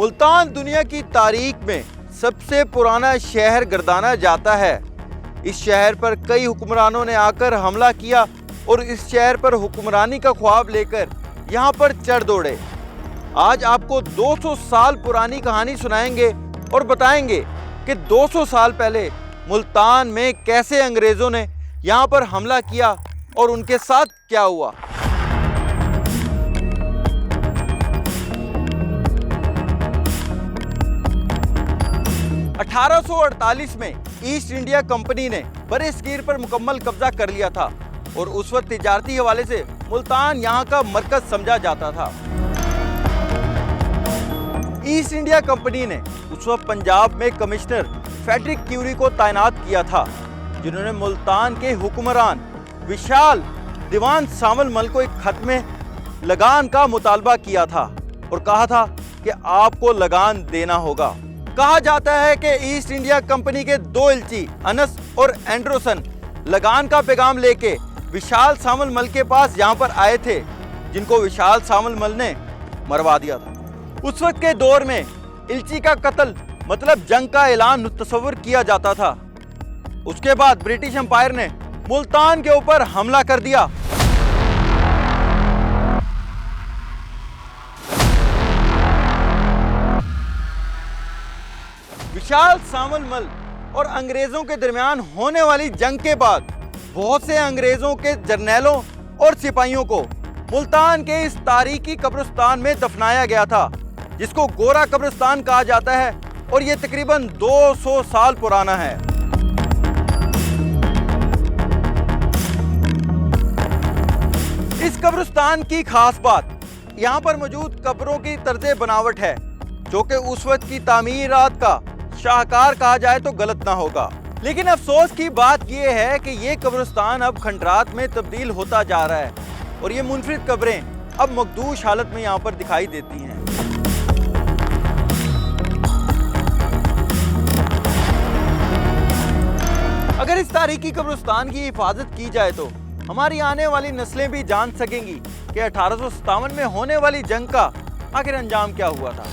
मुल्तान दुनिया की तारीख में सबसे पुराना शहर गर्दाना जाता है। इस शहर पर कई हुक्मरानों ने आकर हमला किया और इस शहर पर हुक्मरानी का ख्वाब लेकर यहाँ पर चढ़ दौड़े। आज आपको 200 साल पुरानी कहानी सुनाएंगे और बताएंगे कि 200 साल पहले मुल्तान में कैसे अंग्रेज़ों ने यहाँ पर हमला किया और उनके साथ क्या हुआ। (1848) में ईस्ट इंडिया कंपनी ने बड़े सगीर पर मुकम्मल कब्जा कर लिया था और उस वक्त तिजारती हवाले से मुल्तान यहाँ का मरकज समझा जाता था। ईस्ट इंडिया कंपनी ने उस वक्त पंजाब में कमिश्नर फ्रेडरिक क्यूरी को तैनात किया था, जिन्होंने मुल्तान के हुक्मरान विशाल दीवान सामल मल को एक खत में लगान का मुतालबा किया था और कहा था कि आपको लगान देना होगा। कहा जाता है कि ईस्ट इंडिया कंपनी के 2 एलची अनस और एंड्रोसन लगान का पैगाम लेके विशाल सामल मल के पास यहाँ पर आए थे, जिनको विशाल सामल मल ने मरवा दिया था। उस वक्त के दौर में एलची का कत्ल मतलब जंग का ऐलान तस्वर किया जाता था। उसके बाद ब्रिटिश एम्पायर ने मुल्तान के ऊपर हमला कर दिया। विशाल सामल मल और अंग्रेजों के दरमियान होने वाली जंग के बाद बहुत से अंग्रेजों के जर्नैलों और सिपाहियों को मुल्तान के इस तारीखी कब्रिस्तान में दफनाया गया था, जिसको गोरा कब्रिस्तान कहा जाता है और ये तकरीबन 200 साल पुराना है। इस कब्रिस्तान की खास बात यहाँ पर मौजूद कब्रों की तर्ज बनावट है, जो कि उस वक्त की तामीरात का शाहकार कहा जाए तो गलत ना होगा। लेकिन अफसोस की बात यह है कि ये कब्रिस्तान अब खंडरात में तब्दील होता जा रहा है और ये मुनफरिद कब्रें अब मखदूश हालत में यहाँ पर दिखाई देती हैं। अगर इस तारीखी कब्रिस्तान की हिफाजत की जाए तो हमारी आने वाली नस्लें भी जान सकेंगी कि 1857 में होने वाली जंग का आखिर अंजाम क्या हुआ था।